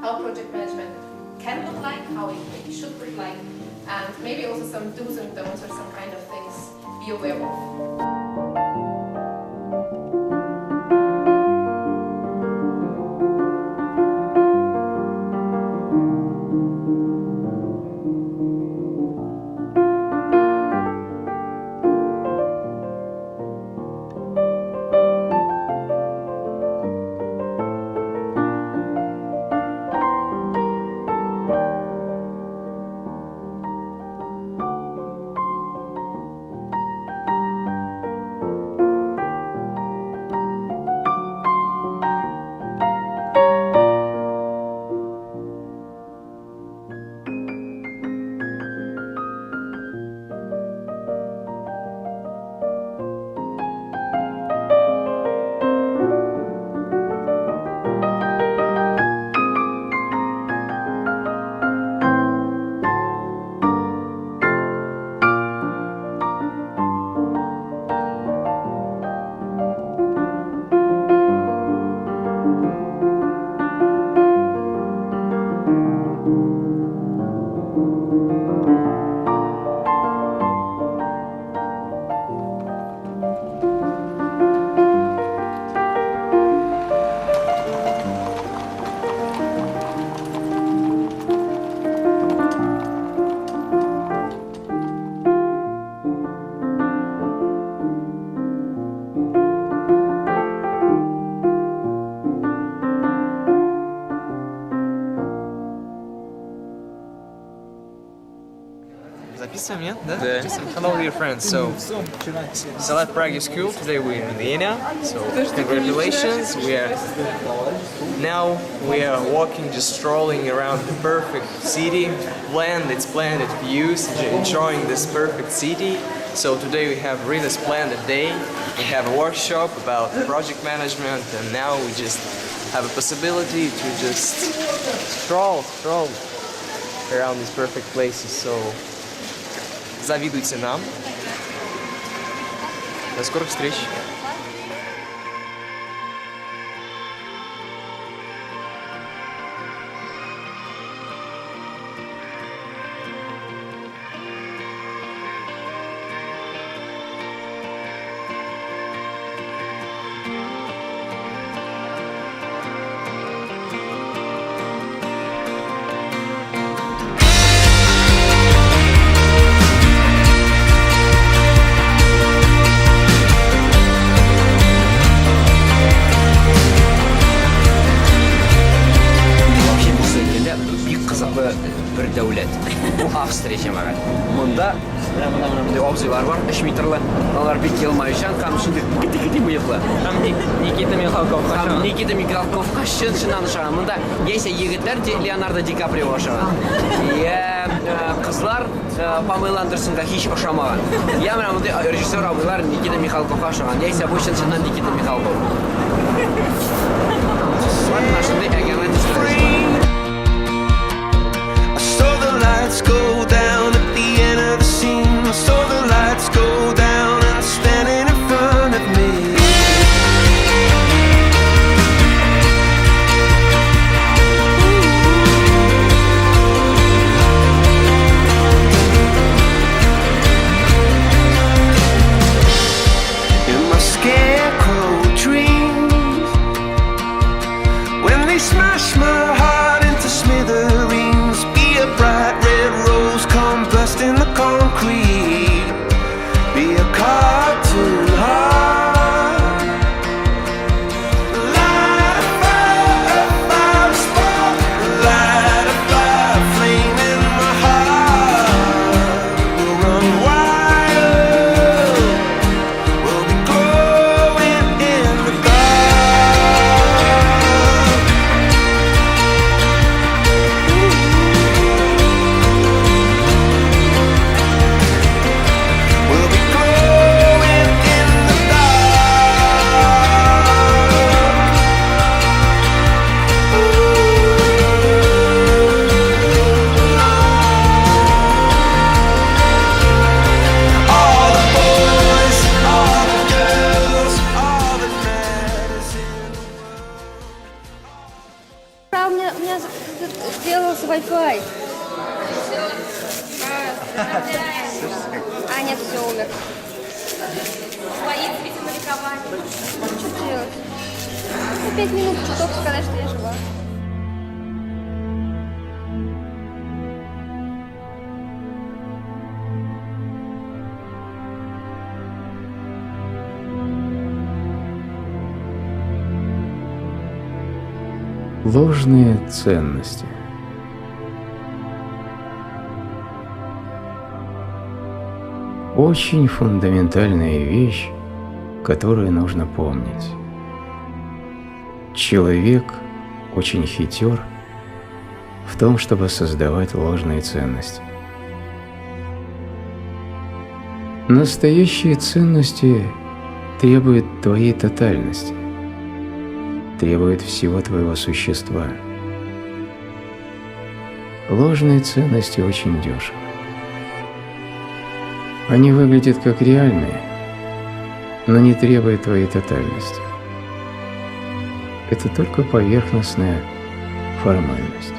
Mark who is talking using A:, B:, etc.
A: how project management can look like, how it maybe should look like, and maybe also some do's and don'ts or some kind of things be aware of.
B: Записываем, нет? Да? Hello dear friends, so Сәләт Prague School, today we're in Vienna, so congratulations, now we are walking, just strolling around the perfect city, splendid views, enjoying this perfect city. So today we have really splendid day, we have a workshop about project management, and now we just have a possibility to just stroll around these perfect places, so завидуйте нам. До скорых встреч!
C: bir devlet. Bu Avstriya cemaat. Bunda obzılar var, 3 metrli. Onlar bir yılmayışan, kamçın gidi mıyıklı.
B: Nikita Mikhalkov.
C: Nikita Mikhalkov şınşınan şahan. Bunda neyse yigitler Leonardo DiCaprio şahan. Kızlar Pamela Anderson'ga hiç oşamagan. Ya men bunda rejissör abiler Nikita Mikhalkov şahan. Neyse bu şınşından Nikita Mikhalkov.
D: Lights go down at the end of the scene. I saw the lights go down and standing in front of me. In my scarecrow dreams, when they smash my heart into smithereens, be a bright red rose come burst in the concrete.
E: умер.
A: Свои видимо, ликование.
E: Что делать? 5 минут чуток сказать, что я жива.
F: Ложные ценности. Очень фундаментальная вещь, которую нужно помнить. Человек очень хитер в том, чтобы создавать ложные ценности. Настоящие ценности требуют твоей тотальности, требуют всего твоего существа. Ложные ценности очень дешевы. Они выглядят как реальные, но не требуют твоей тотальности. Это только поверхностная формальность.